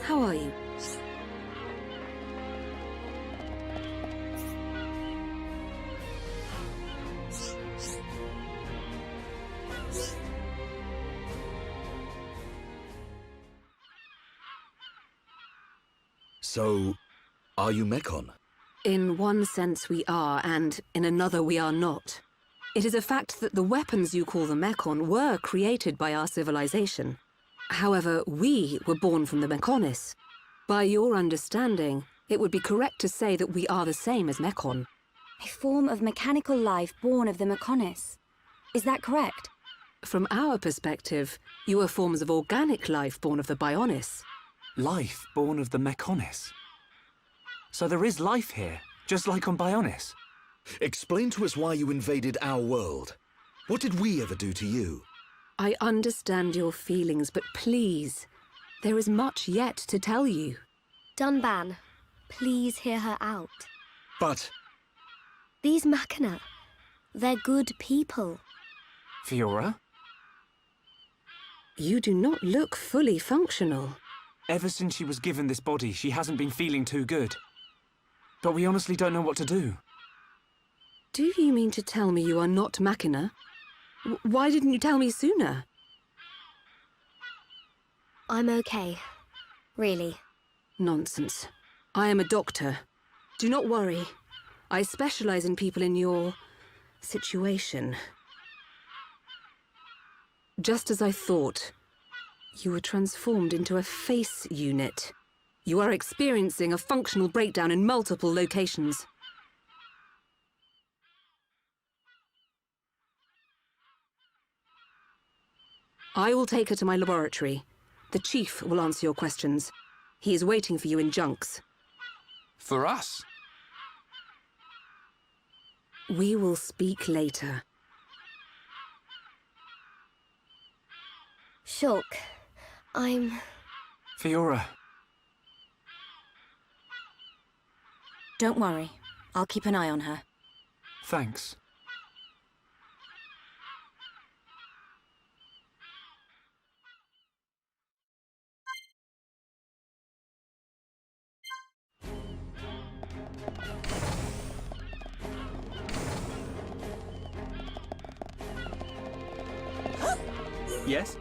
How are you? So, are you Mechon? In one sense we are, and in another we are not. It is a fact that the weapons you call the Mechon were created by our civilization. However, we were born from the Mechonis. By your understanding, it would be correct to say that we are the same as Mechon. A form of mechanical life born of the Mechonis. Is that correct? From our perspective, you are forms of organic life born of the Bionis. Life born of the Mechonis. So there is life here, just like on Bionis. Explain to us why you invaded our world. What did we ever do to you? I understand your feelings, but please, there is much yet to tell you. Dunban, please hear her out. But... These Machina, they're good people. Fiora? You do not look fully functional. Ever since she was given this body, she hasn't been feeling too good. But we honestly don't know what to do. Do you mean to tell me you are not Machina? Why didn't you tell me sooner? I'm okay. Really. Nonsense. I am a doctor. Do not worry. I specialize in people in your... situation. Just as I thought. You were transformed into a face unit. You are experiencing a functional breakdown in multiple locations. I will take her to my laboratory. The Chief will answer your questions. He is waiting for you in Junks. For us? We will speak later. Shulk, I'm... Fiora. Don't worry. I'll keep an eye on her. Thanks. Yes?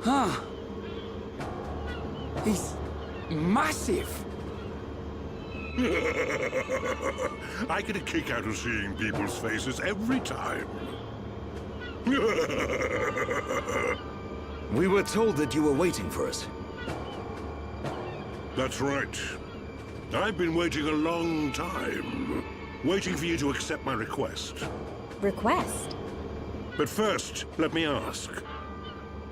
Huh. He's massive. I get a kick out of seeing people's faces every time. We were told that you were waiting for us. That's right. I've been waiting a long time. Waiting for you to accept my request. Request? But first, let me ask.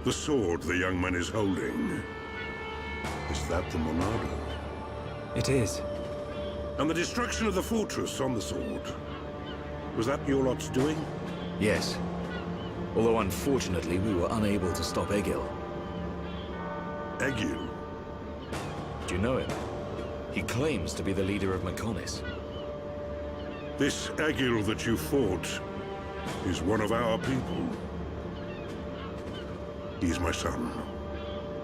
The sword the young man is holding, is that the Monado? It is. And the destruction of the fortress on the sword, was that your lot's doing? Yes. Although unfortunately we were unable to stop Egil. Egil? Do you know him? He claims to be the leader of Mechonis. This Egil that you fought is one of our people. He's my son.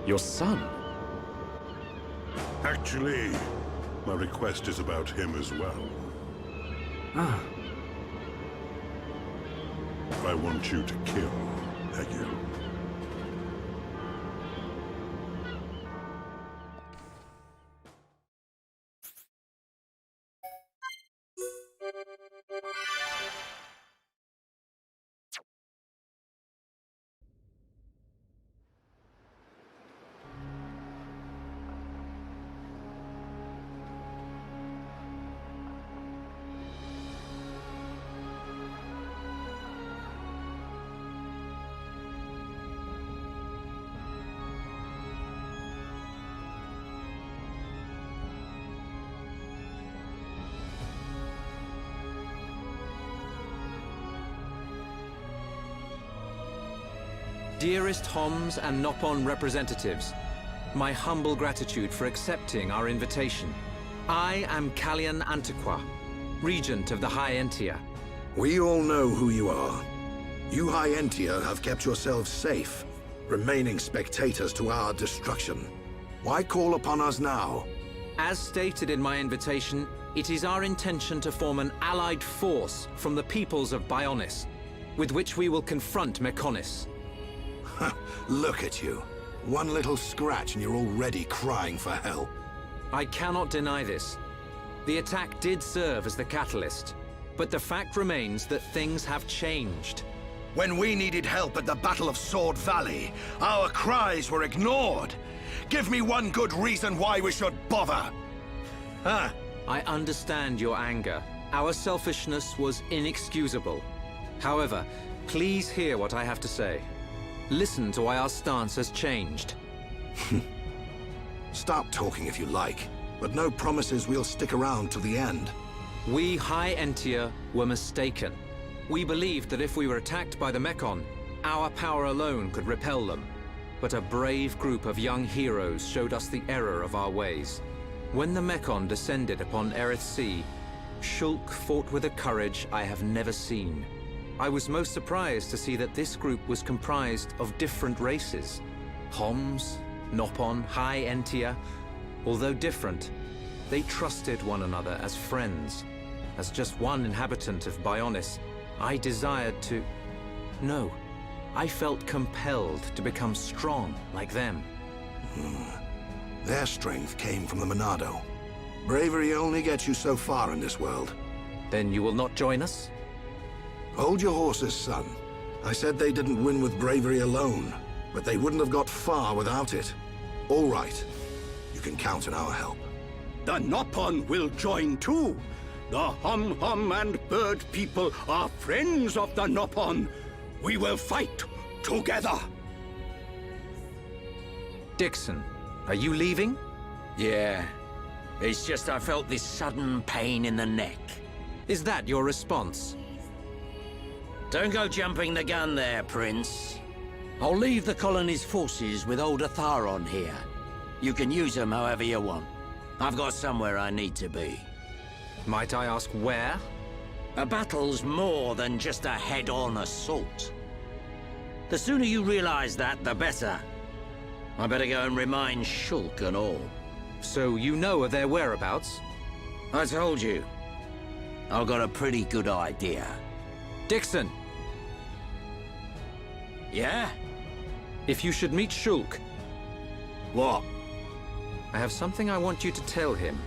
Your son? Actually, my request is about him as well. Ah. I want you to kill Egil. Dearest Homs and Nopon representatives, my humble gratitude for accepting our invitation. I am Kallian Antiqua, Regent of the High Entia. We all know who you are. You High Entia have kept yourselves safe, remaining spectators to our destruction. Why call upon us now? As stated in my invitation, it is our intention to form an allied force from the peoples of Bionis, with which we will confront Mechonis. Look at you. One little scratch and you're already crying for help. I cannot deny this. The attack did serve as the catalyst, but the fact remains that things have changed. When we needed help at the Battle of Sword Valley, our cries were ignored. Give me one good reason why we should bother. Huh? I understand your anger. Our selfishness was inexcusable. However, please hear what I have to say. Listen to why our stance has changed. Stop talking if you like, but no promises we'll stick around till the end. We High Entia were mistaken. We believed that if we were attacked by the Mechon, our power alone could repel them. But a brave group of young heroes showed us the error of our ways. When the Mechon descended upon Erith Sea, Shulk fought with a courage I have never seen. I was most surprised to see that this group was comprised of different races. Homs, Nopon, High Entia. Although different, they trusted one another as friends. As just one inhabitant of Bionis, I desired to... No, I felt compelled to become strong like them. Their strength came from the Monado. Bravery only gets you so far in this world. Then you will not join us? Hold your horses, son. I said they didn't win with bravery alone, but they wouldn't have got far without it. All right. You can count on our help. The Nopon will join too. The Hum-Hum and Bird people are friends of the Nopon. We will fight together. Dixon, are you leaving? Yeah. It's just I felt this sudden pain in the neck. Is that your response? Don't go jumping the gun there, Prince. I'll leave the colony's forces with old Atharon here. You can use them however you want. I've got somewhere I need to be. Might I ask where? A battle's more than just a head-on assault. The sooner you realize that, the better. I better go and remind Shulk and all. So you know of their whereabouts? I told you. I've got a pretty good idea. Dixon! Yeah? If you should meet Shulk... What? I have something I want you to tell him.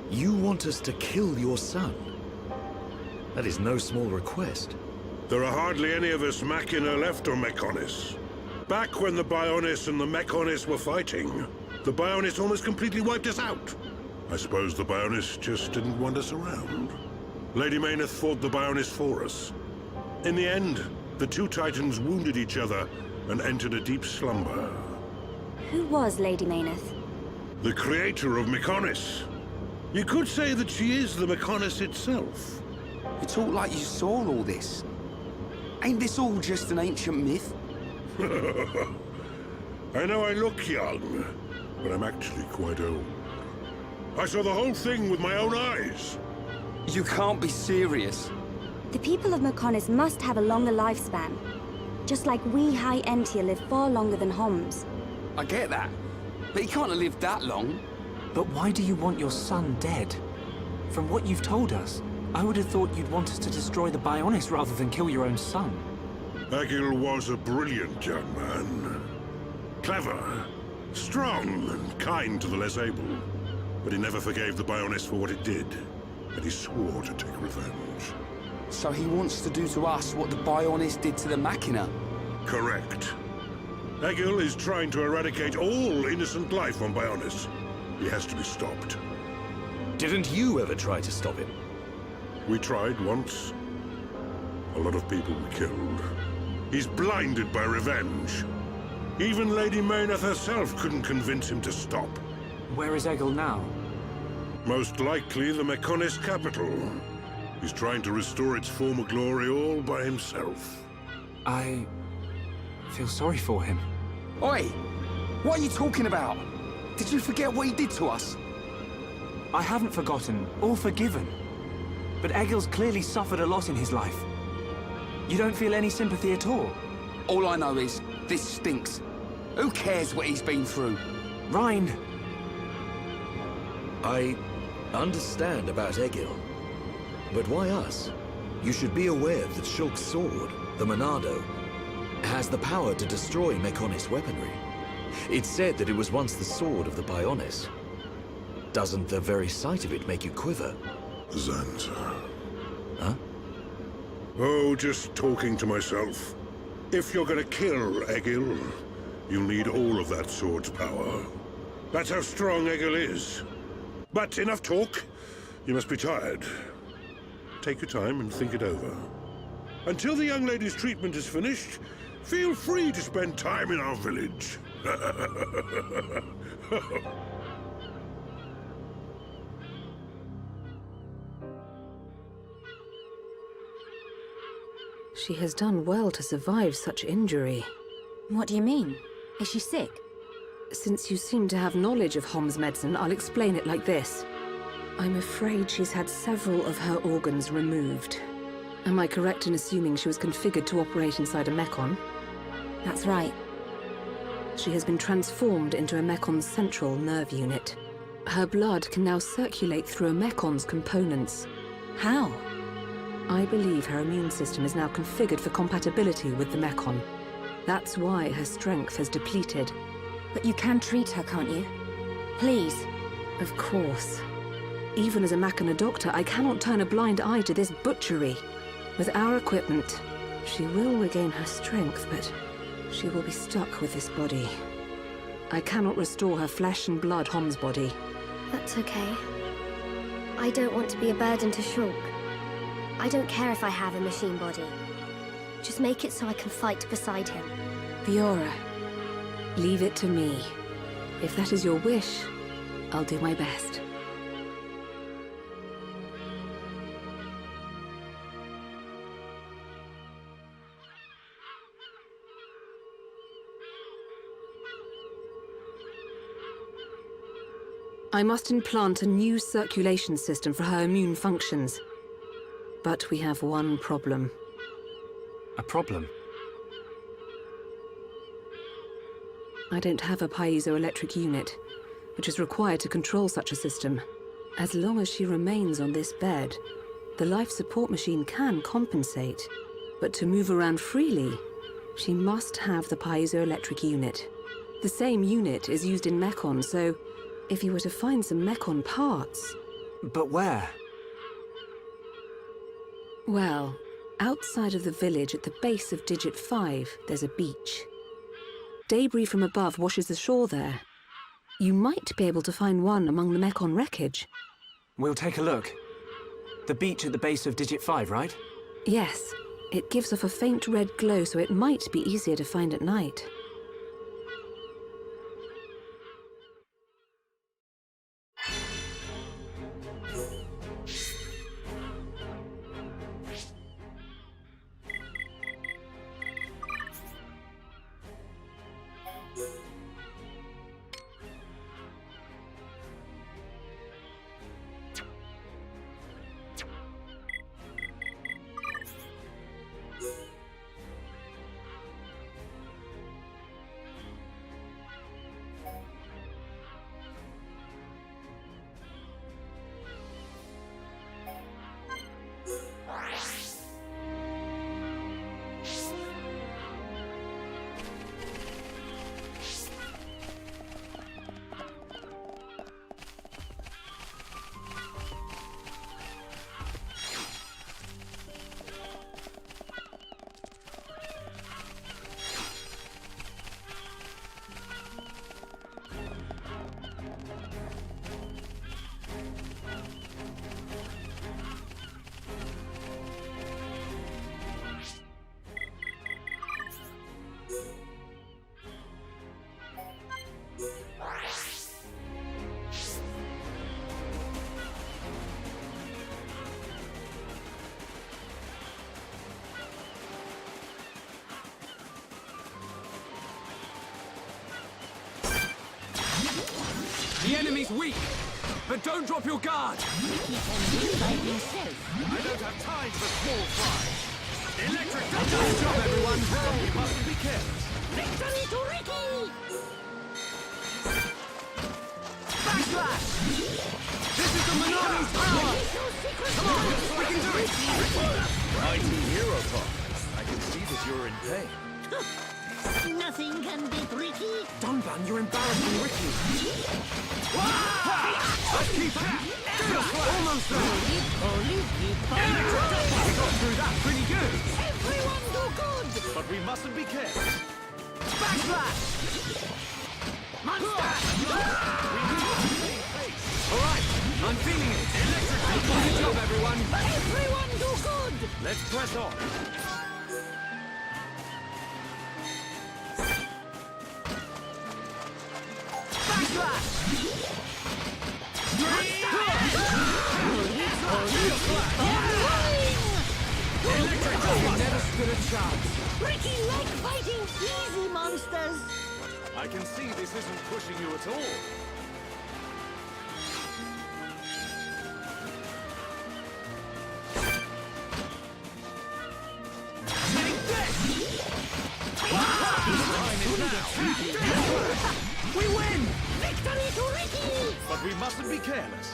You want us to kill your son? That is no small request. There are hardly any of us Machina left on Mechonis. Back when the Bionis and the Mechonis were fighting, the Bionis almost completely wiped us out. I suppose the Bionis just didn't want us around. Lady Mayneth fought the Bionis for us. In the end, the two Titans wounded each other and entered a deep slumber. Who was Lady Mayneth? The creator of Mechonis. You could say that she is the Mechonis itself. You talk like you saw all this. Ain't this all just an ancient myth? I know I look young, but I'm actually quite old. I saw the whole thing with my own eyes. You can't be serious. The people of Mechonis must have a longer lifespan. Just like we High Entia live far longer than Homs. I get that. But he can't have lived that long. But why do you want your son dead? From what you've told us, I would have thought you'd want us to destroy the Bionis rather than kill your own son. Egil was a brilliant young man. Clever, strong, and kind to the less able. But he never forgave the Bionis for what it did. And he swore to take revenge. So he wants to do to us what the Bionis did to the Machina? Correct. Egil is trying to eradicate all innocent life on Bionis. He has to be stopped. Didn't you ever try to stop him? We tried once. A lot of people were killed. He's blinded by revenge. Even Lady Mayneth herself couldn't convince him to stop. Where is Egil now? Most likely the Mechonis capital. He's trying to restore its former glory all by himself. I feel sorry for him. Oi! What are you talking about? Did you forget what he did to us? I haven't forgotten or forgiven. But Egil's clearly suffered a lot in his life. You don't feel any sympathy at all? All I know is, this stinks. Who cares what he's been through? Rhine! I understand about Egil. But why us? You should be aware that Shulk's sword, the Monado, has the power to destroy Mechonis weaponry. It's said that it was once the sword of the Bionis. Doesn't the very sight of it make you quiver? Xanta. Huh? Oh, just talking to myself. If you're gonna kill Egil, you'll need all of that sword's power. That's how strong Egil is. But enough talk. You must be tired. Take your time and think it over. Until the young lady's treatment is finished, feel free to spend time in our village. She has done well to survive such injury. What do you mean? Is she sick? Since you seem to have knowledge of Hom's medicine, I'll explain it like this. I'm afraid she's had several of her organs removed. Am I correct in assuming she was configured to operate inside a Mechon? That's right. She has been transformed into a Mecon's central nerve unit. Her blood can now circulate through a Mecon's components. How? I believe her immune system is now configured for compatibility with the Mechon. That's why her strength has depleted. But you can treat her, can't you? Please. Of course. Even as a Machina doctor, I cannot turn a blind eye to this butchery. With our equipment, she will regain her strength, but she will be stuck with this body. I cannot restore her flesh and blood Hom's body. That's okay. I don't want to be a burden to Shulk. I don't care if I have a machine body. Just make it so I can fight beside him. Viora, leave it to me. If that is your wish, I'll do my best. I must implant a new circulation system for her immune functions. But we have one problem. A problem? I don't have a piezoelectric unit, which is required to control such a system. As long as she remains on this bed, the life support machine can compensate. But to move around freely, she must have the piezoelectric unit. The same unit is used in Mechon, so if you were to find some Mechon parts... But where? Well, outside of the village at the base of Digit 5, there's a beach. Debris from above washes the shore there. You might be able to find one among the Mechon wreckage. We'll take a look. The beach at the base of Digit 5, right? Yes. It gives off a faint red glow, so it might be easier to find at night. The enemy's weak, but don't drop your guard. Ricky can win by himself. I don't have time for small fry. Electric, nice job, everyone. You mustn't be careless. Victory to Ricky! Backslash! This is the Mechonis power! Come on, we can do it! Mighty hero talk. I can see that you're in pain. Nothing can beat Ricky. Dunban, you're embarrassing Ricky. Let's keep that! Almost there! We got through that pretty good! Everyone do good! But we mustn't be careless. Backslash! Monster! Alright, I'm feeling it. Electric, good job, everyone. Everyone do good! Let's press on. Backslash! Electric, you never stood a chance. Ricky like fighting easy monsters! I can see this isn't pushing you at all. Take this! We win! Victory to Ricky! But we mustn't be careless.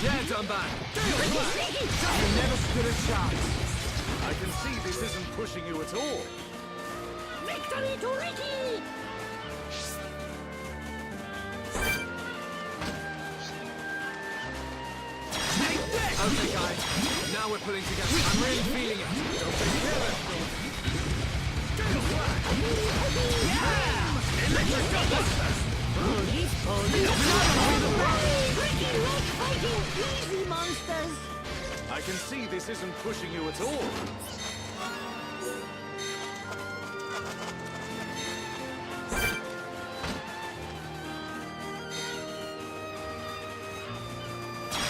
Yeah, Dunban. You never stood a chance. I can see this isn't pushing you at all. Victory to Ricky! Take this! Okay, guys. Now we're pulling together. I'm really feeling it. Don't take careless. Yeah! Electric Gunbusters! Ricky like fighting easy monsters! I can see this isn't pushing you at all.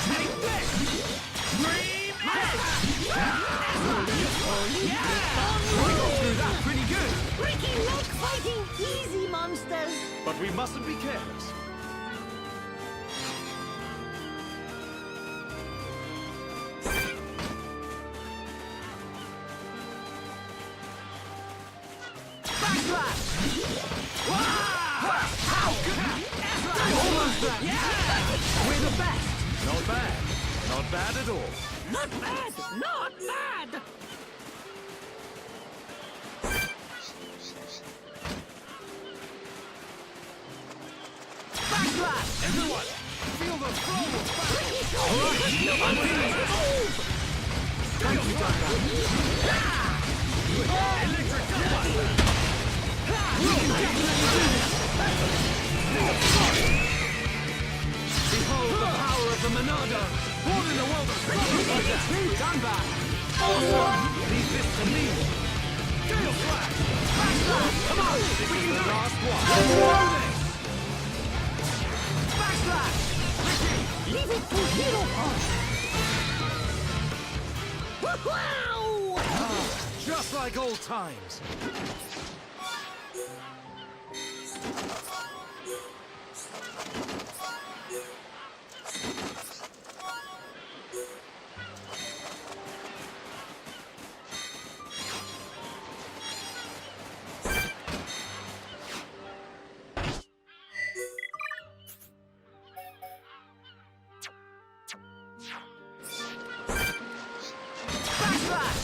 Take this! Dream Edge! We got through that pretty good. Ricky like fighting easy monsters! But we mustn't be careless. Backslash! How good! Almost there! Yeah! We're the best! Not bad. Not bad at all. Not bad! Not bad! Backslash! Everyone! Feel the flow of battle! Alright! I'm feeling it! Thank you, Dunban. Electric Gunbuster! We can definitely do this! Behold the power of the Monado! Born in a world of struggle! Dunban! Awesome! Leave this to me! Gale Flash! Backslash! Come on! This is the last one! Backslash! Ricky! Leave it to Hero Punch! Wow! Just like old times!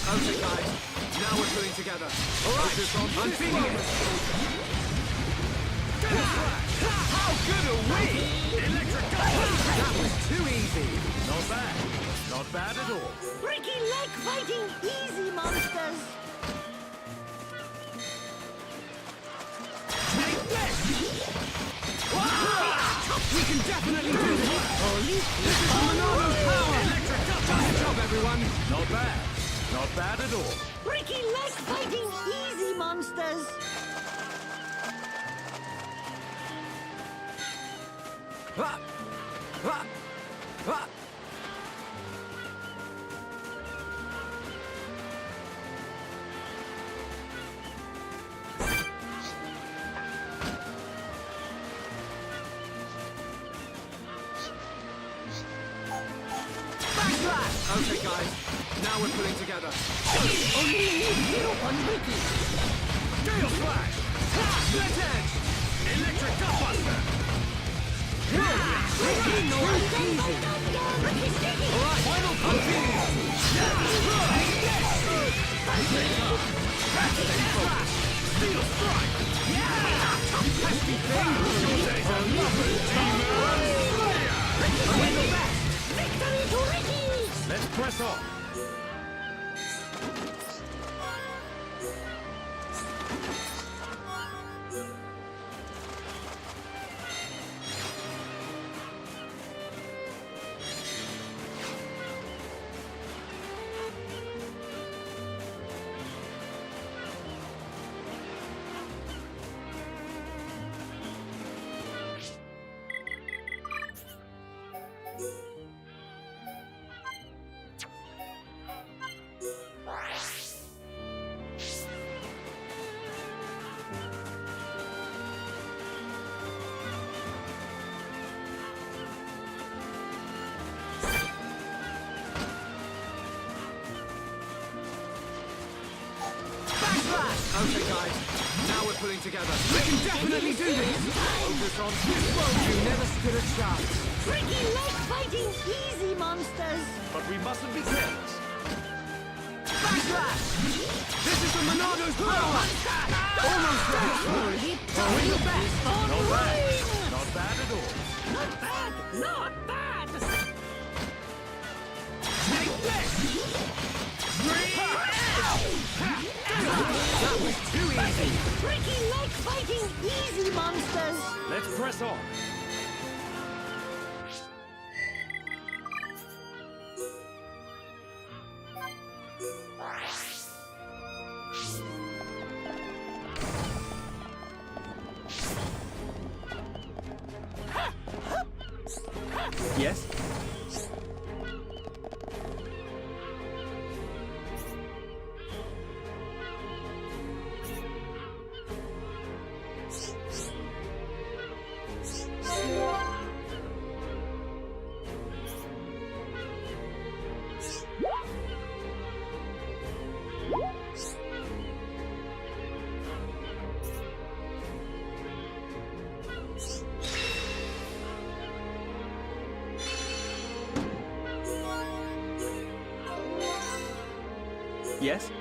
Okay, guys. Now we're pulling together. All right, I'm feeling it. How good are we? Electric That was too easy. Not bad. Not bad at all. Ricky like fighting easy monsters. Take this! We can definitely do this! This is the Monado's power! Electric Nice job, everyone! Not bad. Not bad at all. Ricky like fighting easy monsters. Okay, guys. Now we're pulling together. Only hero on Ricky. Gale Flash! Split Edge! Electric Gutbuster! Ricky, no easy! Alright, final continue! Flash! Steel Strike! Pesky thing! Your days are numbered, Demon! Ricky the best! Victory to Ricky! Let's press on! Okay, guys. Now we're pulling together. We can definitely do this! Focus on this one. You never stood a chance. Ricky like fighting easy monsters. But we mustn't be careless. Backlash! This is the Monado's power! Almost there! Throwing the best! Not bad. Not bad at all. Not bad! Not bad! Take this! That was too easy! Ricky like fighting easy monsters. Let's press on. Yes? Yes?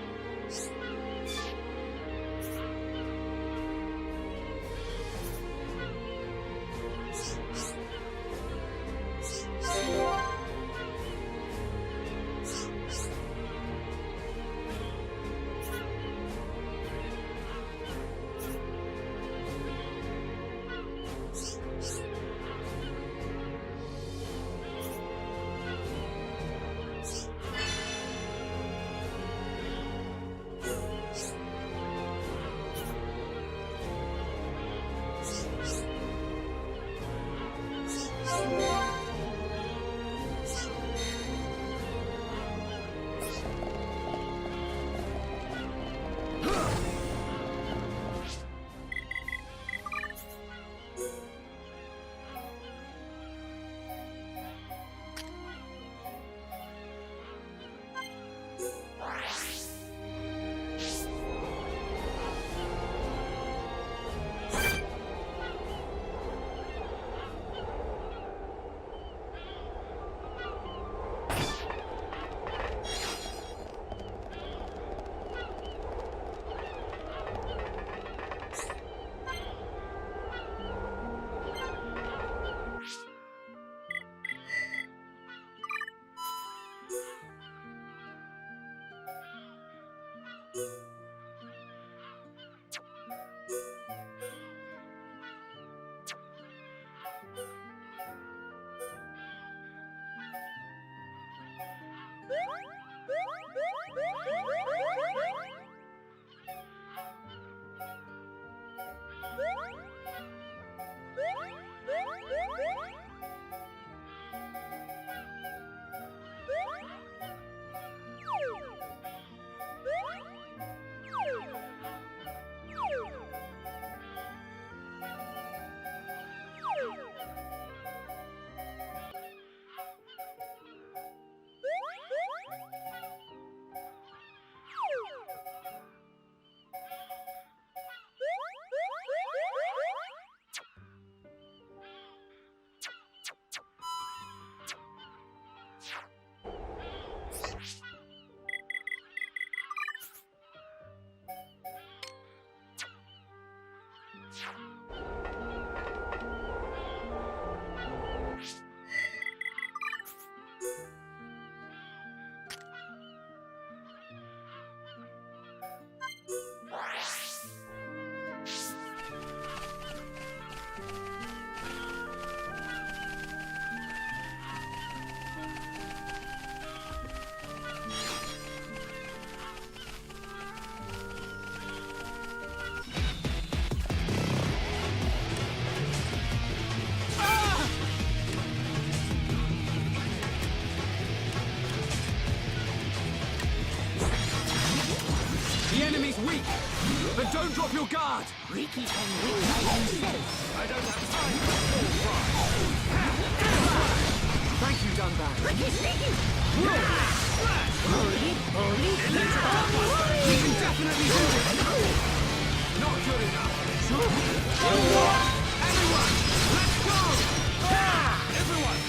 Weak, but don't drop your guard. Ricky can win by himself. I don't have time for Thank you, Dunbar. Ricky sneaky! We can definitely do this. Not good enough. Everyone, let's go! Everyone,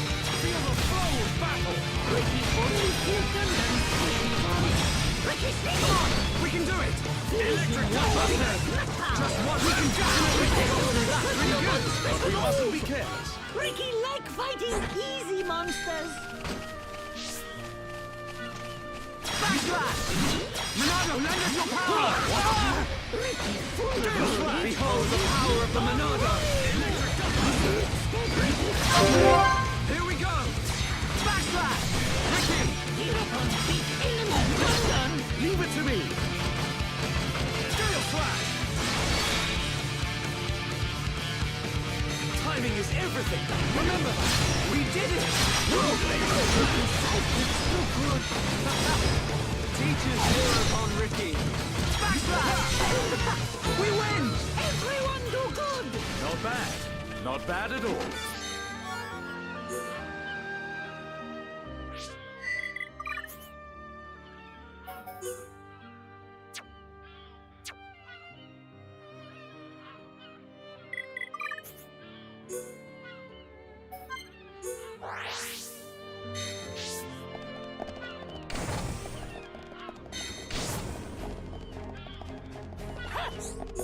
feel the flow of battle. Ricky only Fulton and Sneaky Bombs. Ricky sneaky! Come on, we can do it. Electric Gunbuster! Just what we can definitely get through that. Pretty good, but we mustn't be careless. Ricky like fighting easy monsters. Backslash! Monado, lend us your power! Ricky full of Behold the power of the Monado! Electric Gunbuster! Here we go! Backslash! Ricky! Give up on big enemy! Well done! Leave it to me! Gale Flash! Timing is everything! Remember that! We did it! So good! Teachers here upon Ricky! Backslash! We win! Everyone do good! Not bad. Not bad at all.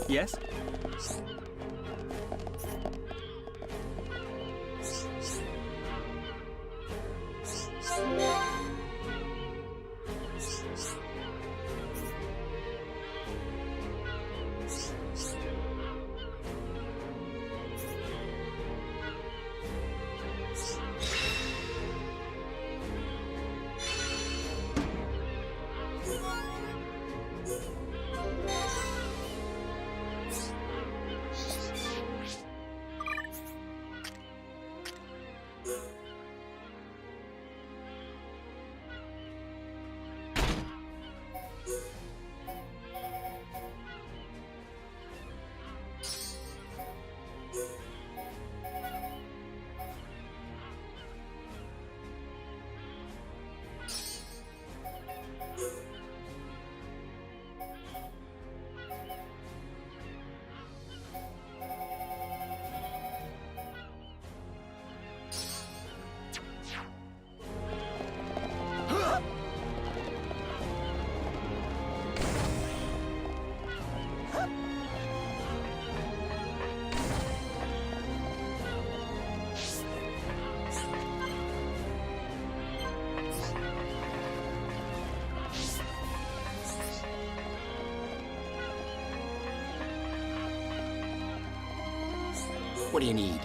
Yes? What do you need?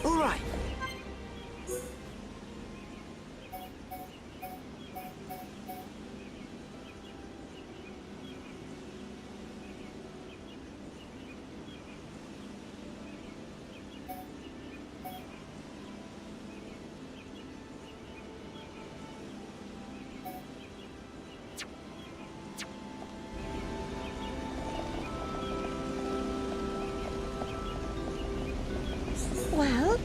All right. Well?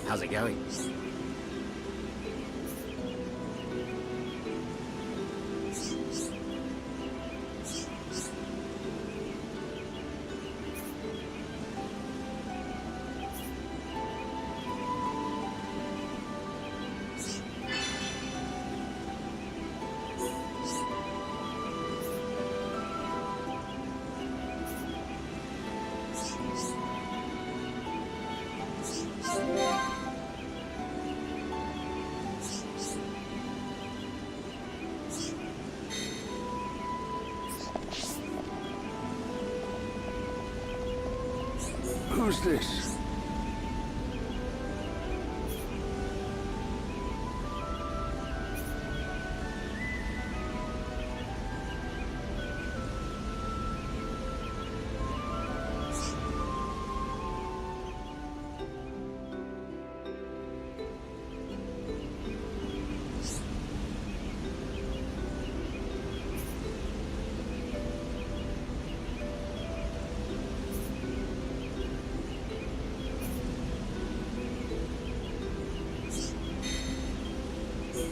How's it going? Who's this?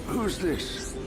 Who's this?